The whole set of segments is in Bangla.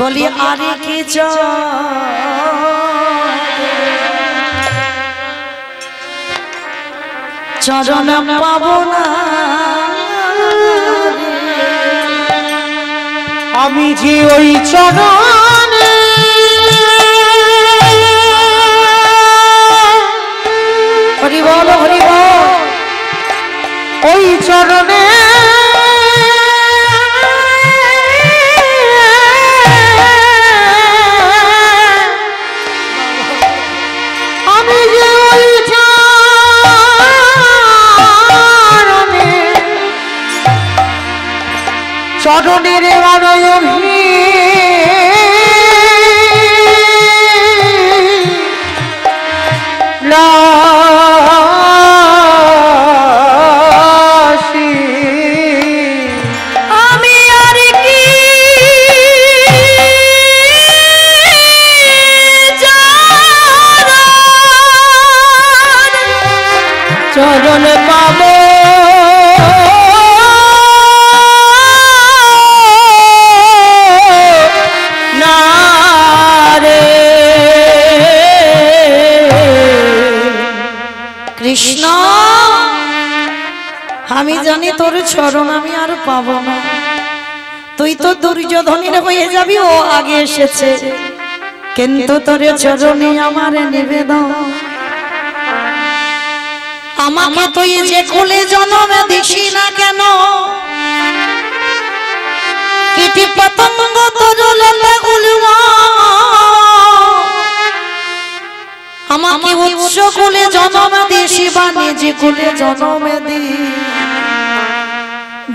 বলি আরে কি চরণ পাবো না আমি যে ওই চরণে হরি বল হরি বল ওই চরণে আমি যে ওই চরণের আনয়নী আমি আর কি চরণ পাবো না রে কৃষ্ণ আমি জানি তোর চরণ আমি আর পাবো না তুই তো দুর্যোধনের হয়ে যাবি ও আগে এসেছে কিন্তু তোর চরণে আমার নিবেদন আমাকে তুই যে কোলে জন্ম দিসি না কেন কীটি পতঙ্গ তোর লতাগুলো আমাকে উৎস কোলে জন্ম দিসি বা নিজে কোলে জন্ম দি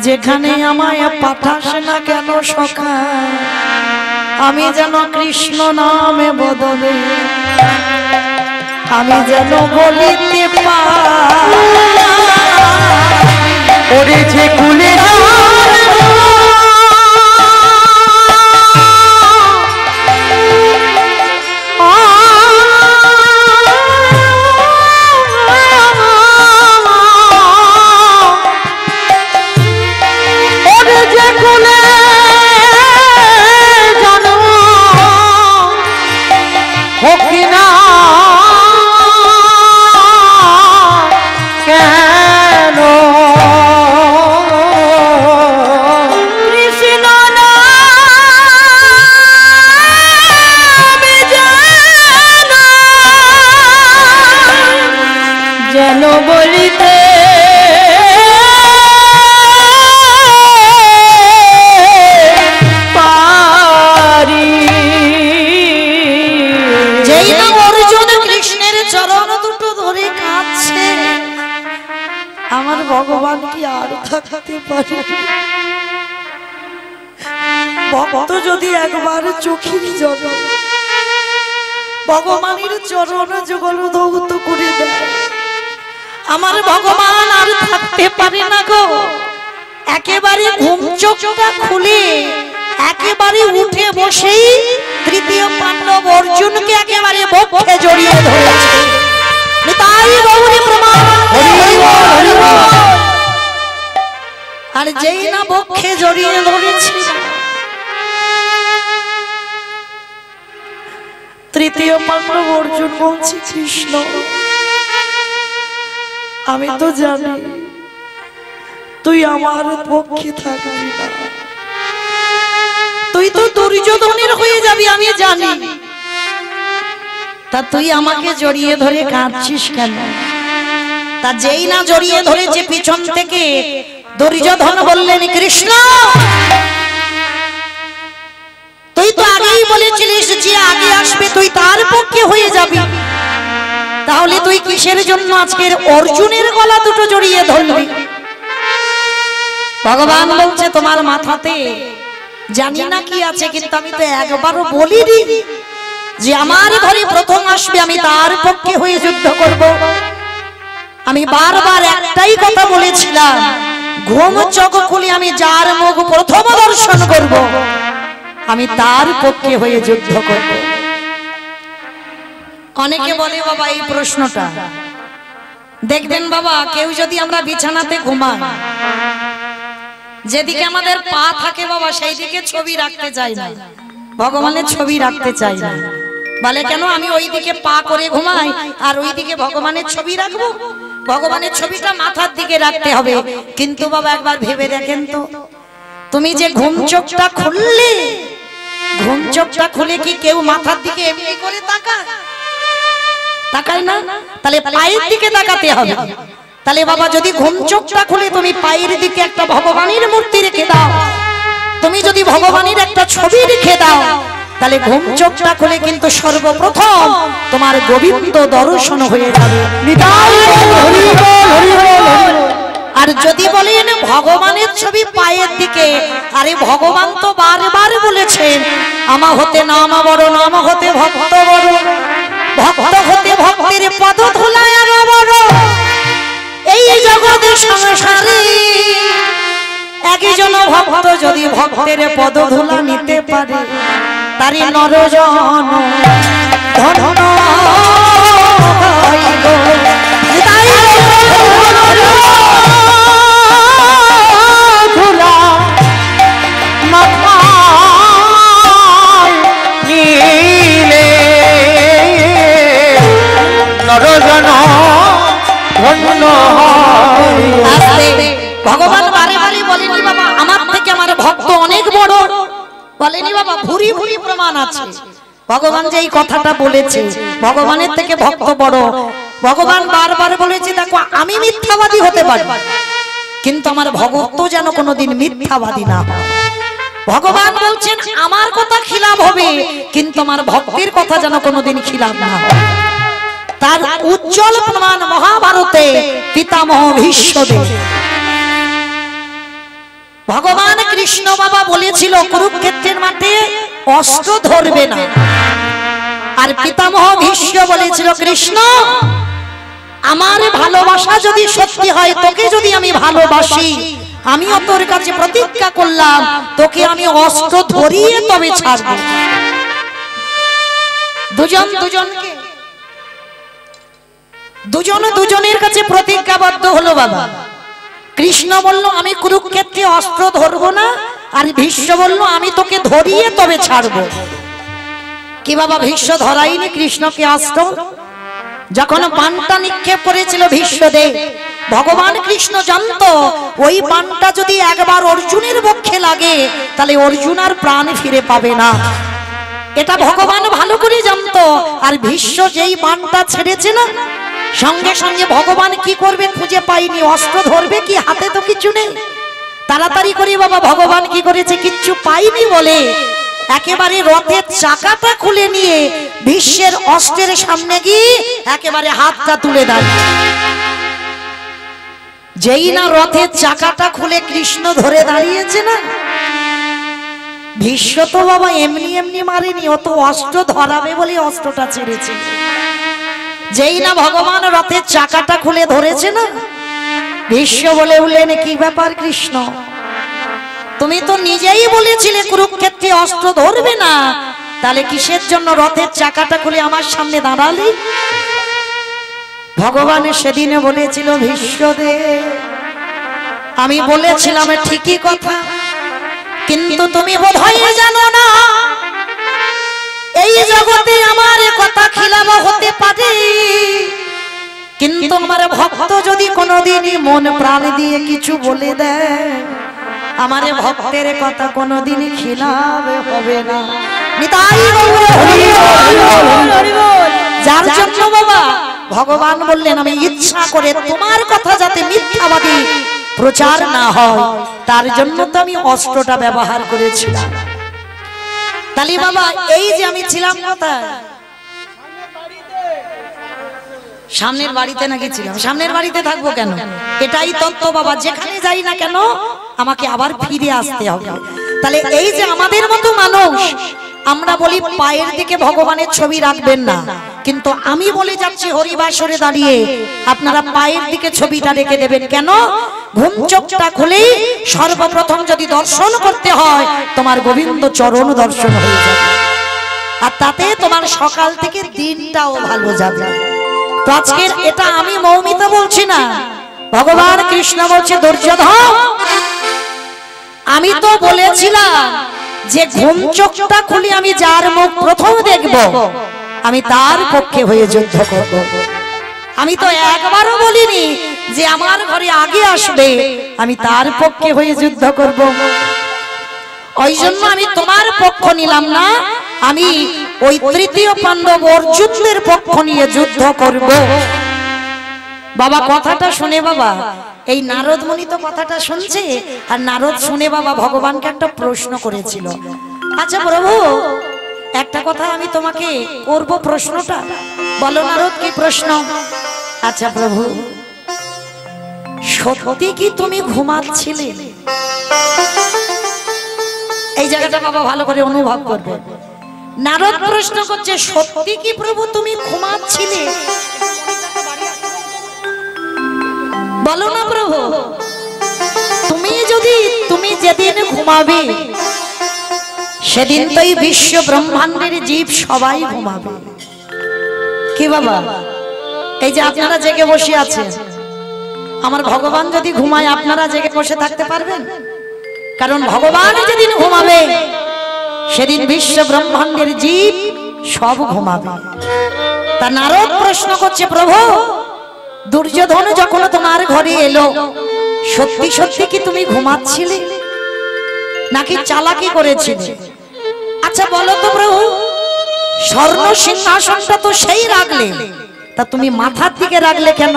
যেখানে আমায় পাঠাস না কেন সখা আমি যেন কৃষ্ণ নামে বদলে আমি যেন বলিতে ওরে যে কুলে ভগবান কি আর থাকতে পারে ভক্ত যদি একবার চোখের জল ভগবানের চরণ যুগল ধৌত করে দেয় আমার ভগবান আর থাকতে পারে না গো একেবারে ঘুম চোখটা খুলে একেবারে উঠে বসেই তৃতীয় পাণ্ডব অর্জুনকে একেবারে বক্ষে জড়িয়ে ধরেছে তাই গৌরী প্রমাণ আর যেই না বক্ষে জড়িয়ে ধরেছি তৃতীয় পাণ্ডব অর্জুন বলছি কৃষ্ণ আমি তো জানি তুই আমার পক্ষে থাকবি না তুই তো দুর্যোধনের হয়ে যাবি আমি জানি তা তুই আমাকে জড়িয়ে ধরে কাঁদছিস কেন তা যেই না জড়িয়ে ধরেছে পিছন থেকে দুর্যোধন বললেন কৃষ্ণ তুই তো আগেই বলেছিলিস যে আগে আসবে তুই তার পক্ষে হয়ে যাবি তাহলে তুই কিসের জন্য আজকের অর্জুনের গলা দুটো জড়িয়ে ধরবি ভগবান বলছে তোমার মাথাতে জানি না কি আছে কিন্তু আমি তো একবারও বলিনি যে আমার ঘরে প্রথম আসবে আমি তার পক্ষে হয়ে যুদ্ধ করব আমি বারবার একটাই কথা বলেছিলাম ঘুম চোখ খুলে আমি যার মুখ প্রথম দর্শন করব আমি তার পক্ষে হয়ে যুদ্ধ করব অনেকে বলে বাবা এই প্রশ্নটা দেখবেন বাবা কেউ যদি আমরা বিছানাতে ঘুমাই যেদিকে আমাদের পা থাকে বাবা সেই দিকে ছবি রাখতে চাই না ভগবানের ছবি রাখতে চাই না। বলে কেন? আমি ওইদিকে পা করে ঘুমাই আর ওইদিকে ভগবানের ছবি রাখবো? ভগবানের ছবিটা মাথার দিকে রাখতে হবে। কিন্তু বাবা একবার ভেবে দেখেন তো, তুমি যে ঘুম চোখটা খুললে, ঘুম চোখটা খুলে কি কেউ মাথার দিকে এমনি করে তাকায়? তাকায় না? তাহলে পায়ের দিকে তাকাতে হবে। তাহলে বাবা যদি ঘুম চোখটা খুলে তুমি পায়ের দিকে একটা ভগবানের মূর্তি রেখে দাও, তুমি যদি ভগবানের একটা ছবি রেখে দাও, তাহলে ঘুম চোখটা খুলে কিন্তু সর্বপ্রথম তোমার গোবিন্দ দর্শন হয়ে যাবে। আর যদি বলেন ভগবানের ছবি পায়ের দিকে, আরে ভগবান তো বারবার বলেছেন আমা হতে নাম বড়, নাম হতে ভক্ত বড়, ভক্ত হতে ভক্তের পদ ধুলায় আরো বড়। এই জগতের সংসারে একজন ভক্ত যদি ভক্তের পদ ধুলা নিতে পারে, তারি নরজন ধন্য ধুলা মাথায় নিলে নরজন ধন্য হয়। ভগবান বারে বারে বলেনি বাবা আমার থেকে আমার ভক্ত অনেক বড়, বলেনি বাবা, ভুরি ভুরি প্রমাণ আছে। ভগবান যে এই কথাটা বলেছে ভগবানের থেকে ভক্ত বড়, ভগবান বারবার বলেছে দেখো আমি মিথ্যাবাদী হতে পারি কিন্তু আমার ভক্ত যেন কোনোদিন মিথ্যাবাদী না হয়। ভগবান বলছেন আমার কথা খিলাফ হবে কিন্তু আমার ভক্তের কথা যেন কোনোদিন খিলাফ না হয়। তার উজ্জ্বল প্রমাণ মহাভারতে পিতামহ ভীষ্মদেব। ভগবান কৃষ্ণ বাবা বলেছিল কুরুক্ষেত্রের মাঠে অস্ত্র ধরবে না, আর পিতামহ ভীষ্ম বলেছিল কৃষ্ণ আমার ভালোবাসা যদি সত্যি হয়, তোকে যদি আমি ভালোবাসি, আমিও তোর কাছে প্রতিজ্ঞা করলাম তোকে আমি অস্ত্র ধরিয়ে তবে ছাড়ব। দুজনে দুজনের কাছে প্রতিজ্ঞাবদ্ধ হলো বাবা। কৃষ্ণ বলল আমি কুরুক্ষেত্রে অস্ত্র ধরবো না, আর ভীষ্ম বলল আমি তোকে ধরিয়ে তবে ছাড়বো। কি বাবা ভীষ্ম ধরাইনি কৃষ্ণকে অস্ত্র? যখন বাণটা নিক্ষেপ করেছিল ভীষ্মদেব, ভগবান কৃষ্ণ জানতো ওই বাণটা যদি একবার অর্জুনের বক্ষে লাগে তাহলে অর্জুন আর প্রাণ ফিরে পাবে না। এটা ভগবান ভালো করে জানতো। আর ভীষ্ম যেই বাণটা ছেড়েছে না, সঙ্গে সঙ্গে ভগবান কি করবে খুঁজে পাইনি, অস্ত্র ধরবে কি, হাতে তো কিছু নেই। তাড়াতাড়ি করে বাবা ভগবান কি করেছে, কিচ্ছু পাইনি বলে একেবারে রথের চাকাটা খুলে নিয়ে ভীষ্মের অস্ত্রের সামনে গিয়ে একেবারে হাতটা তুলে দেয়। যেই না রথের চাকাটা খুলে কৃষ্ণ ধরে দাঁড়িয়েছে না, ভীষ্ম তো বাবা এমনি এমনি মারেনি, ও তো অস্ত্র ধরাবে বলে অস্ত্রটা ছেড়েছে। যেই না ভগবান রথের চাকাটা খুলে ধরেছে না, ভীষ্ম বলে উঠলেন কি ব্যাপার কৃষ্ণ, তুমি তো নিজেই বলেছিলে কুরুক্ষেত্রে অস্ত্র ধরবে না, তাহলে কিসের জন্য রথের চাকাটা খুলে আমার সামনে দাঁড়ালি? ভগবান সেদিনে বলেছিল ভীষ্মদেব আমি বলেছিলাম ঠিকই কথা, কিন্তু তুমি বোধহয় জানো না এই জগতে আমার কথা খিলাফ হতে পারে, কিন্তু আমার ভক্ত যদি কোনোদিনই মন প্রাণ দিয়ে কিছু বলে দেয়, আমার ভক্তের কথা কোনোদিনই খিলাফ হবে না। যার জন্য বাবা ভগবান বললেন আমি ইচ্ছা করে তোমার কথা যাতে মিথ্যাবাদী প্রচার না হয় তার জন্য তো আমি অস্ত্রটা ব্যবহার করেছিলাম। তাহলে বাবা এই যে আমি ছিলাম কোথায়? সামনের বাড়িতে নাকি ছিলাম? সামনের বাড়িতে থাকবো কেন? এটাই তত্ত্ব বাবা, যেখানে যাই না কেন আমাকে আবার ফিরে আসতে হবে। তাহলে এই যে আমাদের মতো মানুষ আমরা বলি পায়ের দিকে ভগবানের ছবি রাখবেন না, কিন্তু আমি বলে যাচ্ছি হরিবাসরে দাঁড়িয়ে আপনারা পায়ের দিকে ছবিটা রেখে দেবেন। কেন? ঘুম চোখটা খুলেই সর্বপ্রথম যদি দর্শন করতে হয় তোমার গোবিন্দ চরণ দর্শন হয়ে যাবে, আর তাতে তোমার সকাল থেকে দিনটাও ভালো যাবে। তো আজকের এটা আমি মৌমিতা বলছি না, ভগবান কৃষ্ণ বলছে দুর্যোধন আমি তো বলেছিলাম যে ঘুম চোখটা খুলে আমি যার মুখ প্রথম দেখব আমি তার পক্ষে হয়ে যুদ্ধ করব। আমি তো একবারও বলিনি যে আমার ঘরে আগে আসবে আমি তার পক্ষে হয়ে যুদ্ধ করব। ওই জন্য আমি তোমার পক্ষ নিলাম না, আমি ওই তৃতীয় পাণ্ডব অর্জুনের পক্ষ নিয়ে যুদ্ধ করব। বাবা কথাটা শুনে বাবা এই নারদ মুনি তো কথাটা শুনছে, আর নারদ শুনে বাবা ভগবানকে একটা প্রশ্ন করেছিল, আচ্ছা প্রভু একটা কথা আমি তোমাকে করব, প্রশ্নটা বলো নারদ কি প্রশ্ন? আচ্ছা প্রভু, সত্যি কি তুমি ঘুমাচ্ছিলে? এই জায়গাটা বাবা ভালো করে অনুভব করবে। নারদ প্রশ্ন করছে, সত্যি কি প্রভু তুমি ঘুমাচ্ছিলে? বলো না প্রভু, তুমি যেদিন ঘুমাবে সেদিন তো এই বিশ্ব ব্রহ্মাণ্ডের জীব সবাই ঘুমাবে। কি বাবা, এই যে আপনারা জেগে বসে আছেন, আমার ভগবান যদি ঘুমায় আপনারা জেগে বসে থাকতে পারবেন? কারণ ভগবান যেদিন ঘুমাবে সেদিন বিশ্ব ব্রহ্মাণ্ডের জীব সব ঘুমাবে। তা নারদ প্রশ্ন করছে, প্রভু দুর্যোধন যখন তোমার ঘরে এলো সত্যি সত্যি কি তুমি ঘুমাচ্ছিলে নাকি চালাকি করেছিলে? আচ্ছা বলো তো প্রভু, স্বর্ণ সিংহাসনটা তো সেই রাখলে, তা তুমি মাথার দিকে রাখলে কেন?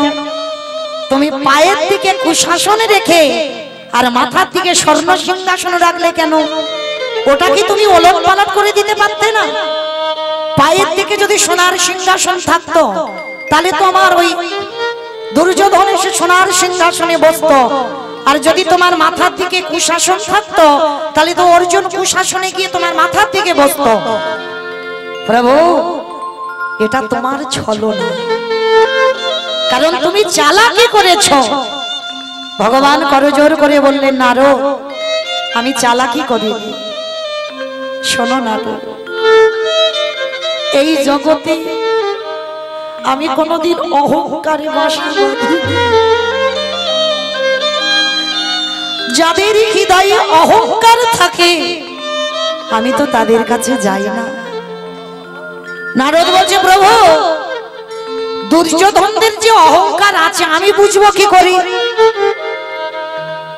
তুমি পায়ের দিকে কুশাসনে রেখে আর মাথার দিকে স্বর্ণ সিংহাসন রাখলে কেন? ওটা কি তুমি ওলট পালট করে দিতে পারতে না? পায়ের দিকে যদি সোনার সিংহাসন থাকতো তাহলে তো আমার ওই দুর্যোধন এসে সোনার সিংহাসনে বসতো, আর যদি তোমার মাথার দিকে কুশাসন থাকতো তাহলে তো অর্জুন কুশাসনে গিয়ে তোমার মাথার দিকে বসতো। প্রভু এটা তোমার ছলনা, কারণ তুমি চালাকি করেছো। ভগবান করজোর করে বললেন, নারদ আমি চালাকি করিনি। শোনো নারদ, এই জগতে আমি কোনদিন অহংকারে বাসা বাঁধি। যাদের হৃদয়ে অহংকার থাকে আমি তো তাদের কাছে যাই না। নারদ বলছে, প্রভু দুর্যোধনদের যে অহংকার আছে আমি বুঝবো কি করি?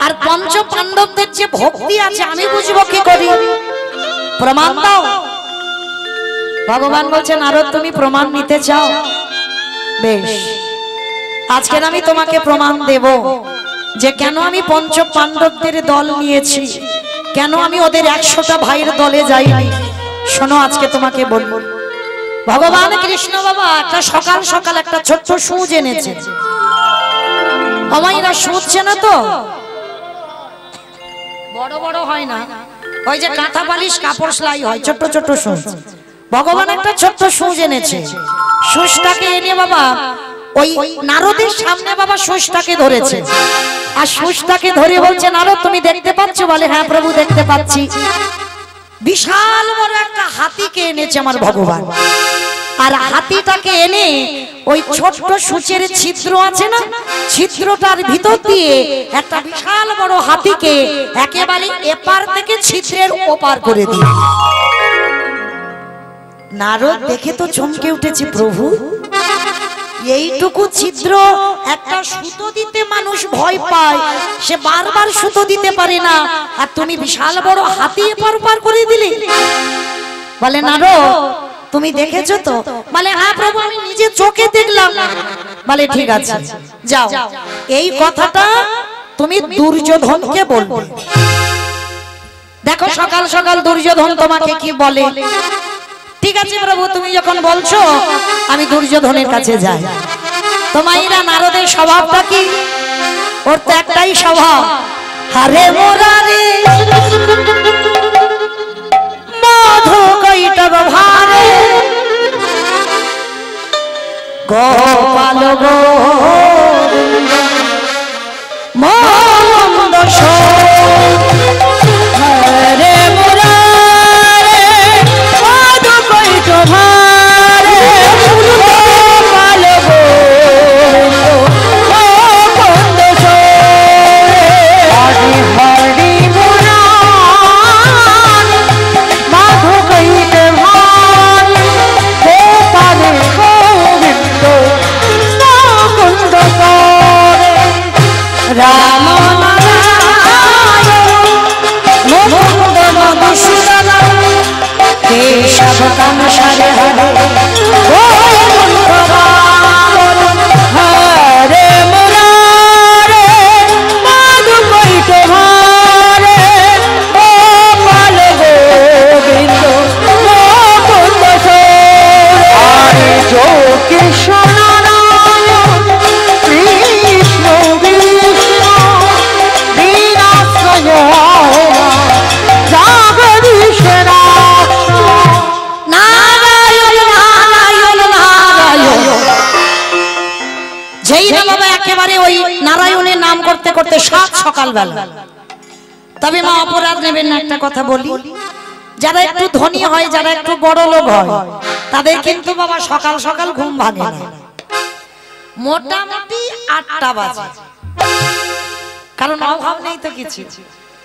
আর পঞ্চ পাণ্ডবদের যে ভক্তি আছে আমি বুঝবো কি করি? প্রমাণ দাও। ভগবান বলছেন, নারদ তুমি প্রমাণ নিতে চাও? বেশ, আজকে আমি তোমাকে প্রমাণ দেব যে কেন আমি পঞ্চ পাণ্ডবদের দল নিয়েছি, কেন আমি ওদের 100টা ভাইয়ের দলে যাইনি। শোনো আজকে তোমাকে বলবো। ভগবান কৃষ্ণ বাবা একটা সকাল সকাল একটা ছোট্ট সূচ এনেছে। আমাইরা শুনছে না তো, বড় বড় হয় না, ওই যে কাঁথা বালিশ কাপড় সেলাই হয়, ছোট্ট ছোট্ট সূচ। ভগবান একটা ছোট্ট সূচ এনেছে। সূচটাকে এনে বাবা ওই নারদের সামনে বাবা সূচটাকে ধরেছে, আর সূচটাকে ধরে বলছে, নারদ তুমি দেখতে পাচ্ছ? বলে, হ্যাঁ প্রভু দেখতে পাচ্ছি। বিশাল বড় একটা হাতিকে এনেছে আমার ভগবান, আর হাতিটাকে এনে ওই ছোট্ট সূচের ছিদ্র আছে না, ছিদ্রটার ভিতর দিয়ে একটা বিশাল বড় হাতিকে একেবারে এপার থেকে ছিদ্রের ওপার করে দিয়ে। নারদ দেখে তো চমকে উঠেছে, প্রভু এইটুকু ছিদ্র একটা সুতো দিতে মানুষ ভয় পায়, সে বারবার সুতো দিতে পারে না, আর তুমি বিশাল বড় হাতি এপার ওপার করে দিলে। বলে, নারদ তুমি দেখেছো তো? বলে, হ্যাঁ প্রভু আমি নিজে চোখে দেখলাম। বলে, ঠিক আছে যাও, এই কথাটা তুমি দুর্যোধনকে বলবে। দেখো সকাল সকাল দুর্যোধন তোমাকে কি বলে। ঠিক আছে প্রভু তুমি যখন বলছো আমি দুর্যোধনের কাছে যাই। তোমাইরা নারদের স্বভাবটা কি? ওর তো একটাই স্বভাব, হারে মোরারে মধু কৈটব ভারে গোপাল গোবিন্দ মন্দ হরে মোরারে মধু কৈটব ভারে গোপাল গোবিন্দ মন্দ হরি হরি মোরারে সংসারে হারে হরে মুরারে মাধু কইতে হারে ও পাল গোবিন্দ মুকুন্দ আরে যো কৃষ্ণ নারায়ণ কৃষ্ণ বিষ্ণু বিনাশয় জাগদীশ নারায়ণ নারায়ণ নারায়ণ। যেই না বাবা একেবারে ওই নারায়ণের নাম করতে করতে সাত সকালবেলা। তবে মা অপরাধ নেবেন না, একটা কথা বলি, যারা একটু ধনী হয়, যারা একটু বড় লোক হয়, তাদের কিন্তু বাবা সকাল সকাল ঘুম ভাঙে না, মোটামুটি 8টা বাজে, কারণ অভাব নেই তো কিছু।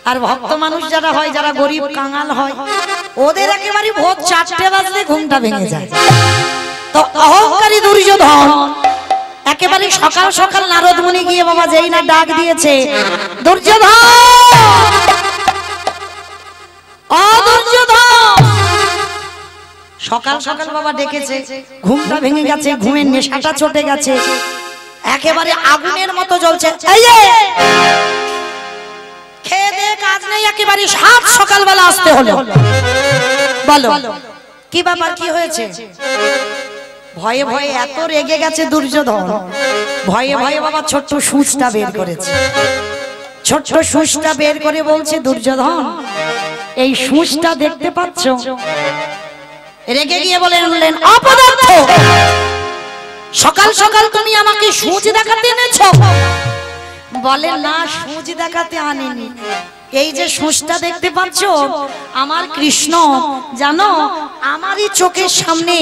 আর ভক্ত মানুষ যারা হয়, যারা গরিব কাঙাল হয়, ওদের একেবারে ভোর 4টে বাজলে ঘুমটা ভেঙে যায়। তো অহংকারী দুর্যোধন একেবারে সকাল সকাল নারদ মুনি গিয়ে বাবা যেই না ডাক দিয়েছে, দুর্যোধন ও দুর্যোধন, সকাল সকাল বাবা ডেকেছে, ঘুমটা ভেঙে গেছে, ঘুমের নেশাটা চটে গেছে, একেবারে আগুনের মতো জ্বলছে। এই যে খেয়ে দে কাজ নেই, একেবারে সাত সকালবেলা আসতে হলো। বলো কি ব্যাপার, কি হয়েছে? ভয়ে ভয়ে এত রেগে গেছে দুর্যোধন, ভয়ে ভয়ে বাবা ছোট্ট সুচটা বের করেছে। ছোট্ট সুচটা বের করে বলছে, দুর্যোধন এই সুচটা দেখতে পাচ্ছ? রেগে গিয়ে বললেন, অপদার্থ, সকাল সকাল তুমি আমাকে সুচ দেখাতে এনেছো? বলে না, সুচ দেখাতে আনিনি, এই যে সুচটা দেখতে পাচ্ছ, আমার কৃষ্ণ জানো আমারই চোখের সামনে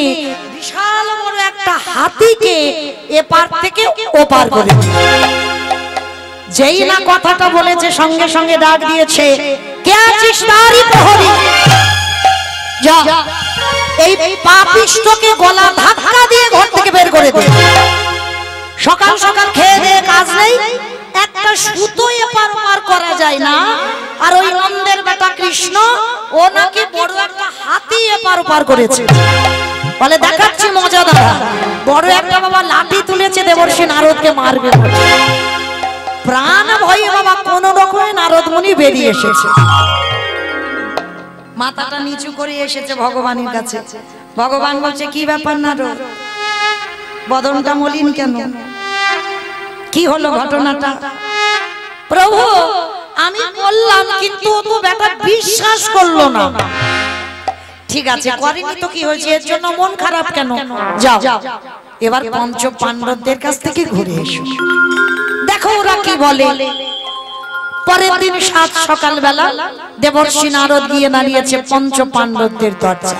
বিশাল বড় একটা হাতিকে এপার থেকে ওপার করে দিল। যেই না কথাটা বলেছে, সঙ্গে সঙ্গে ডাক দিয়েছে, কে আছিস তারই প্রহরী, যা এই পাপিষ্ঠকে গলা ধাক্কা দিয়ে ঘর থেকে বের করে দে। সকাল সকাল খেয়ে দিয়ে কাজ নেই, একটা সুতো এপার ওপার করা যায় না, আর ওই নন্দের বেটা কৃষ্ণ ও নাকি বড় একটা হাতি এপার ওপার করেছে। বলে দেখাচ্ছি মজাদার, বড় একটা বাবা লাঠি তুলেছে, দেবর্ষি নারদকে মারবে বলে। প্রাণ ভয়ে বাবা কোন রকমে নারদ মুনি বেরিয়ে এসেছে, মাথাটা নিচু করে এসেছে ভগবানের কাছে। ভগবান বলছে, কি ব্যাপার নারদ, বদনটা মলিন কেন, কি হলো ঘটনাটা? প্রভু আমি বললাম, কিন্তু ও তো ব্যাটা বিশ্বাস করলো না। ঠিক আছে, করেনি তো কি হয়েছে, এর জন্য মন খারাপ কেন? যাও এবার পঞ্চ পাণ্ডবদের কাছ থেকে ঘুরে এসো, দেখো ওরা কি বলে। পরের দিন সাত সকালবেলা দেবর্ষি নারদ গিয়ে দাঁড়িয়েছে পঞ্চ পাণ্ডবদের দরজা।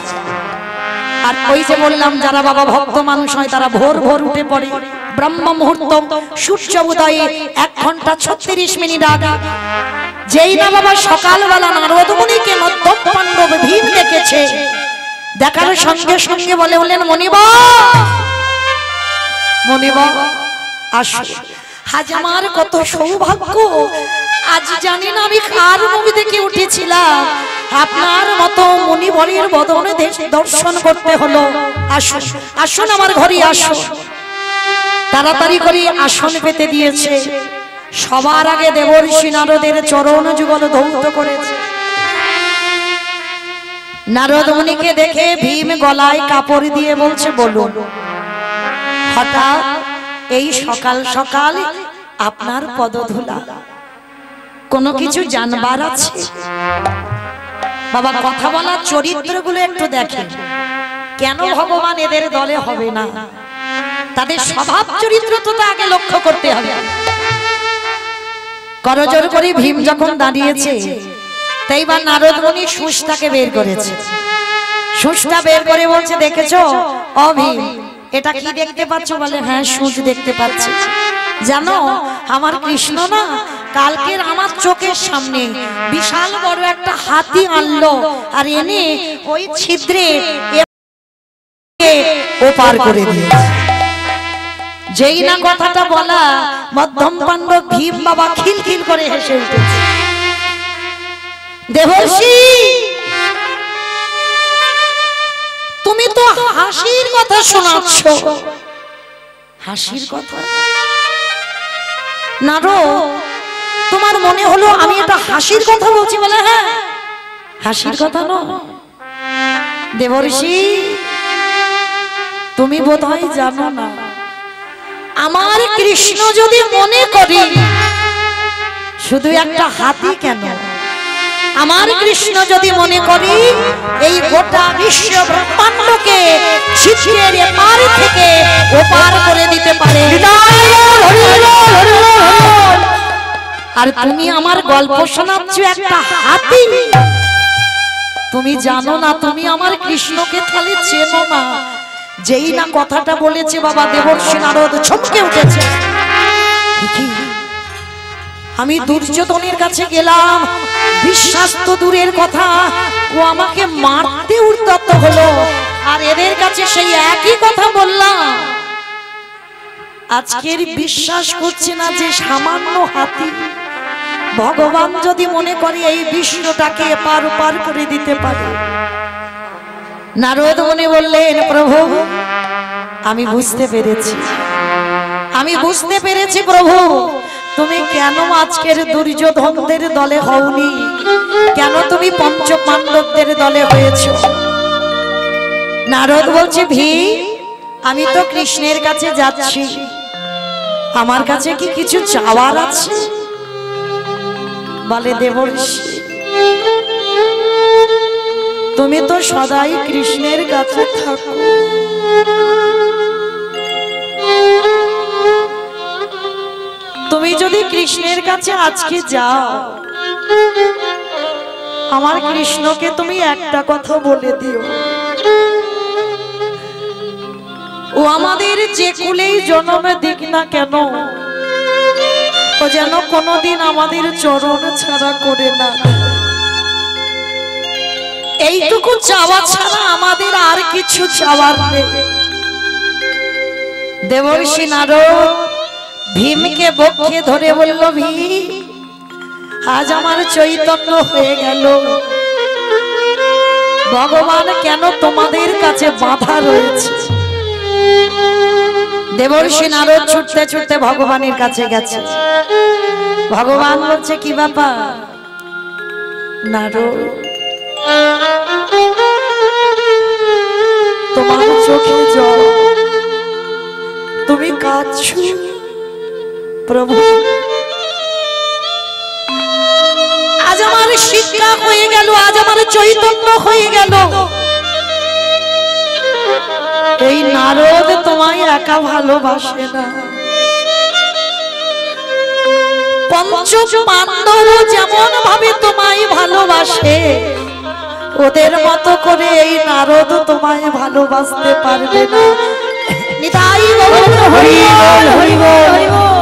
আর ওই যে বললাম, যারা বাবা ভক্ত মানুষ হয়, তারা ভোর ভোর উঠে পড়ে, ব্রহ্ম মুহূর্ত, সূর্য উদয়ে 1 ঘন্টা 36 মিনিট আগে। যেই না বাবা সকালবেলা নারদ মুনিকে মধ্যম পাণ্ডব ভীম দেখেছে, দেখার সঙ্গে সঙ্গে বললেন, মনিব মনিব আসো, আজ আমার কত সৌভাগ্য, আজ জানি না আমি কার মুখ দেখে উঠেছিলাম, আপনার মতো মুনিবরের বদনে দর্শন করতে হলো। আসুন আসুন আমার ঘরে আসুন। তাড়াতাড়ি করে আসন পেতে দিয়েছে, সবার আগে দেবর্ষি নারদের চরণ যুগল ধৌত করেছে। নারদ মুনিকে দেখে ভীম গলায় কাপড় দিয়ে বলছে, বলুন হঠাৎ এই সকাল সকাল আপনার পদধূলা, কোনো কিছু জানবার আছে? বাবা কথা বলার চরিত্রগুলো একটু দেখেন, কেন ভগবান এদের দলে হবে না, তাদের স্বভাব চরিত্র তো আগে লক্ষ্য করতে হবে। করজোর করে ভীম যখন দাঁড়িয়েছে, তাইবার নারদ মুনি সুচটাকে বের করেছে। সুচটা বের করে বলছে, দেখেছো ও ভীম, এটা কি দেখতে পাচ্ছ? বলে হ্যাঁ সুচ দেখতে পাচ্ছি। জানো আমার কৃষ্ণ না কালকের আমার চোখের সামনে বিশাল বড় একটা হাতি আনলো, আর এনে ওই ছিদ্রে ওপার করে দিয়েছে। যেই না কথাটা বলা, মধ্যম পাণ্ডব ভীম বাবা খিলখিল করে হেসে উঠেছে। দেবর্ষি তুমি তো হাসির কথা শোনাচ্ছ, হাসির কথা। নারদ, তোমার মনে হলো আমি এটা হাসির কথা বলছি বলে? হ্যাঁ, হাসির কথা নয় দেবর্ষি, তুমি বোধহয় জানো না, আমার কৃষ্ণ যদি মনে করি শুধু একটা হাতি কেন, আমার কৃষ্ণ যদি মনে করি এই গোটা বিশ্ব ব্রহ্মাণ্ডকে ছিটকের এপার থেকে ওপার করে দিতে পারে। আর তুমি আমার গল্প শোনাচ্ছ একটা হাতি, তুমি জানো না, তুমি আমার কৃষ্ণকে তাহলে চেনো না। যেই না কথাটা বলেছে বাবা দেবর্ষি নারদ চমকে উঠেছে। আমি দুর্যোধনের কাছে গেলাম, বিশ্বাস তো দূরের কথা, ও আমাকে মারতে উদ্যত হলো, আর এদের কাছে সেই একই কথা বললাম। আজকের বিশ্বাস করছে না যে সামান্য হাতি ভগবান যদি মনে করে এই বিশ্বটাকে এপার ওপার করে দিতে পারে। নারদ মনে বললেন, প্রভু আমি বুঝতে পেরেছি, আমি বুঝতে পেরেছি প্রভু, তুমি কেন আজকের দুর্যোধনদের দলে হওনি, কেন তুমি পঞ্চ পাণ্ডবদের দলে হয়েছ। নারদ বলছে, ভি আমি তো কৃষ্ণের কাছে যাচ্ছি, আমার কাছে কি কিছু চাওয়ার আছে? বলে দেবর্ষি, তুমি তো সদাই কৃষ্ণের কাছে থাকো, তুমি যদি কৃষ্ণের কাছে আজকে যাও, আমার কৃষ্ণকে তুমি একটা কথা বলে দিও, ও আমাদের যে কুলেই জন্মে দিক না কেন, ও যেন কোনোদিন আমাদের চরণ ছাড়া করে না। এইটুকু চাওয়া ছাড়া আমাদের আর কিছু চাওয়ার নেই। দেবর্ষি নারদ ভীমকে বক্ষে ধরে বলল, ভীম আজ আমার চৈতন্য হয়ে গেল, ভগবান কেন তোমাদের কাছে বাধা রয়েছে। দেবর্ষি নারদ ছুটতে ছুটতে ভগবানের কাছে গেছে। ভগবান বলছে, কি ব্যাপার নারদ, তোমার চোখে জল, তুমি কাঁদছো? প্রভু আজ আমার শিক্ষা হয়ে গেল, আজ আমার চৈতন্য হয়ে গেল, এই নারদ তোমায় একা ভালোবাসে না, পঞ্চ পাণ্ডব যেমন ভাবে তোমায় ভালোবাসে, ওদের মতো করে এই নারদ তোমায় ভালোবাসতে পারবে না। নিতাই গৌর হরি বল, হরি বল, হরি বল।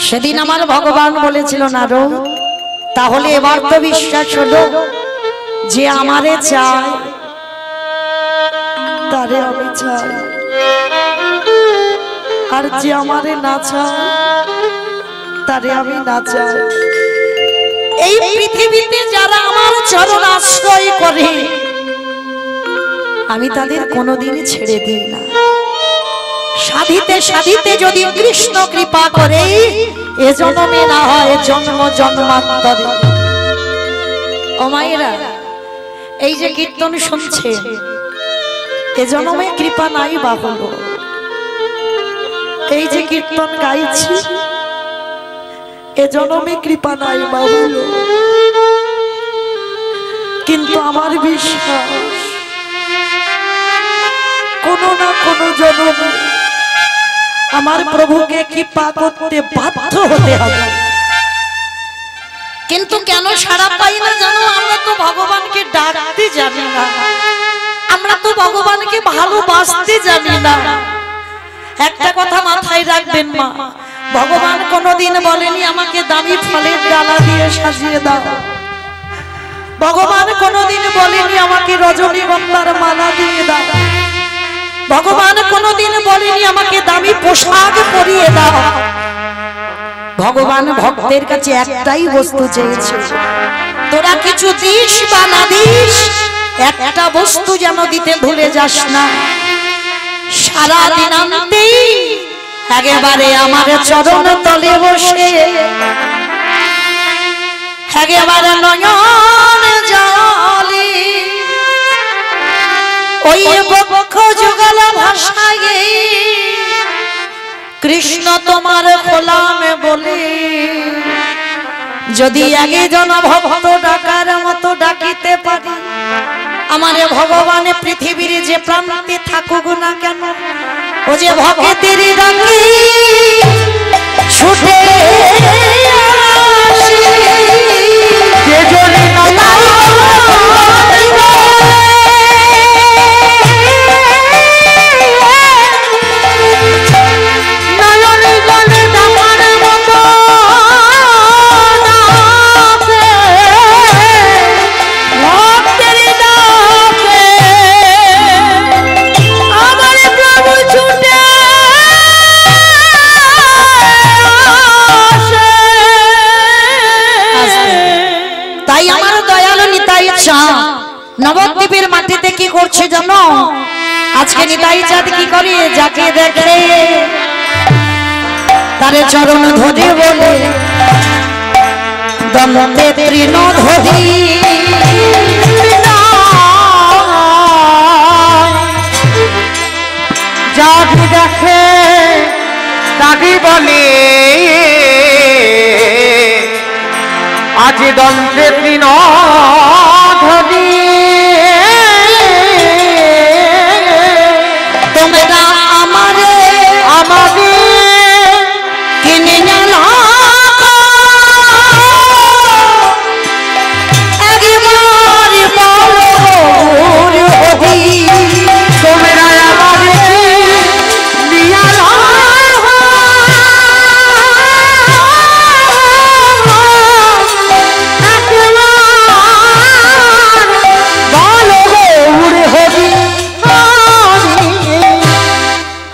সেদিন আমার ভগবান বলেছিল, নারদ তাহলে এবার তো বিশ্বাস হলো যে আমারে চায় তারে আমি চাই, আর যে আমারে না চায় তারে আমি না চাই। এই পৃথিবীতে যারা আমার চরণ আশ্রয় করে আমি তাদের কোনোদিনই ছেড়ে দিই না। সাধিতে সাধিতে যদি কৃষ্ণ কৃপা করে এ জন্মে না হয় জন্ম জন্মান্তরে। ও মায়েরা, এই যে কীর্তন শুনছে এ জন্মে কৃপা নাই বা হলো, এই যে কীর্তন গাইছি এ জন্মে কৃপা নাই বা হলো, কিন্তু আমার বিশ্বাস কোনো না কোনো জন্মে আমার প্রভুকে কৃপা করতে বাধ্য হতে হবে। কিন্তু কেন সাড়া পাই না জানো? আমরা তো ভগবানকে ডাকতে জানি না, আমরা তো ভগবানকে ভালোবাসতে জানি না। একটা কথা মাথায় রাখবেন মা, ভগবান কোনোদিন বলেনি আমাকে দামি ফলের ডালা দিয়ে সাজিয়ে দাও, ভগবান কোনোদিন বলেনি আমাকে রজনীগন্ধার মালা দিয়ে দাও, ভগবান কোনোদিন বলেনি আমাকে দামি পোশাক পরিয়ে দাও। ভগবান ভক্তের কাছে একটাই বস্তু চেয়েছে, তোরা কিছু দিস বা না দিস একটা বস্তু যেন দিতে ভুলে যাস না। সারা দিন আনতেই একেবারে আমার চরণ তলে বসে একেবারে নয়ন জলে ওই বক্ষ যুগল ভাষায় কৃষ্ণ তোমার খোলাম বলে যদি আগে জন ভক্ত ডাকার মতো ডাকিতে পারি আমার ভগবান পৃথিবীর যে প্রান্তে থাকুক না কেন ও যে ভক্তের ডাকে ছুটে আসে যে জনে নবদ্বীপের মাটিতে কি করছে জানো? আজকে নিতাই চাঁদ কি করে যাকে দেখে তারে চরণ ধরে বলে দমতে তৃণ ধরি যাকে দেখে তাকে বলে আজ দন্তে তৃণ ধরি তোমরা আমারে কিনে নিলা একবার পাওয়ার হবি তোমরা আমারে নিয়ালা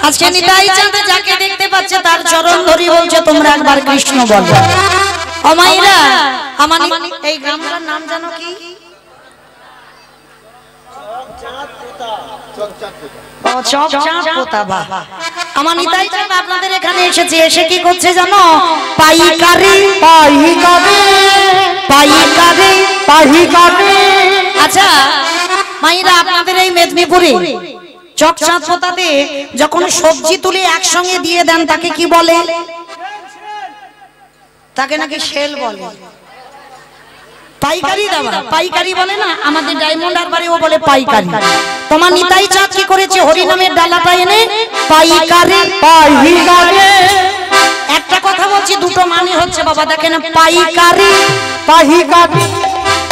আজকে নিতাই চাঁদ যাকে দেখতে পাচ্ছে তার চরণ ধরি বলছে তোমরা একবার কৃষ্ণ বলো। ও মাইরা আমার এই গ্রামটার নাম জানো কি? আমার নিতাই চাঁদ আপনাদের এখানে এসেছে, এসে কি করছে জানো? পাইকারি পাইকারি পাইকারি পাইকারি। আচ্ছা মাইরা আপনাদের এই মেদিনীপুরে চকচাঁদ পোতাতে যখন সবজি তুলে একসঙ্গে দিয়ে দেন তাকে কি বলে? তাকে নাকি সেল বলে। পাইকারি দেওয়া পাইকারি বলে না, আমাদের ডায়মন্ড হারবারেও বলে পাইকারি। তোমার নিতাই চাঁদ কি করেছে? হরিনামের ডালাটা এনে পাইকারি পাইকারি। একটা কথা বলছি, দুটো মানে হচ্ছে বাবা দেখেন, পাইকারি পাইকারি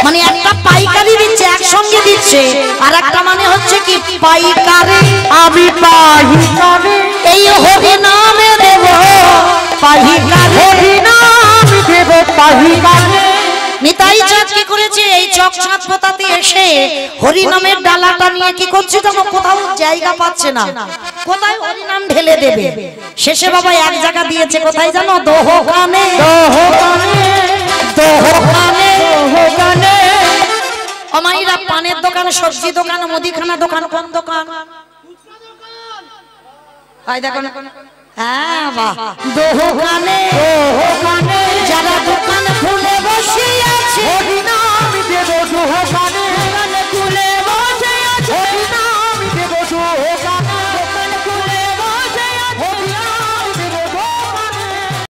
মানে একটা পাইকারি দিচ্ছে একসঙ্গে দিচ্ছে, আর একটা মানে হচ্ছে কি পাইকারি। আমি পাইকারি এই হরিনামে দেব পাইকারি, হরিনাম দেব পাইকারি। নিতাই চাঁদ কি করেছে? এই চকচাঁদ পোতাতে এসে হরিনামের ডালাটা নিয়ে কি করছে জানো? কোথাও জায়গা পাচ্ছে না, কোথায় হরিনাম ঢেলে দেবে। শেষে বাবা এক জায়গা দিয়েছে, কোথায় জানো? দোহকানে দোহকানে দোহকানে দোহকানে। আমাইরা পানের দোকান, সবজি দোকান, মুদিখানা দোকান, কোন দোকান? আই দেখো না, হ্যাঁ বাহ, দোহকানে দোহকানে যারা দোকান খুলে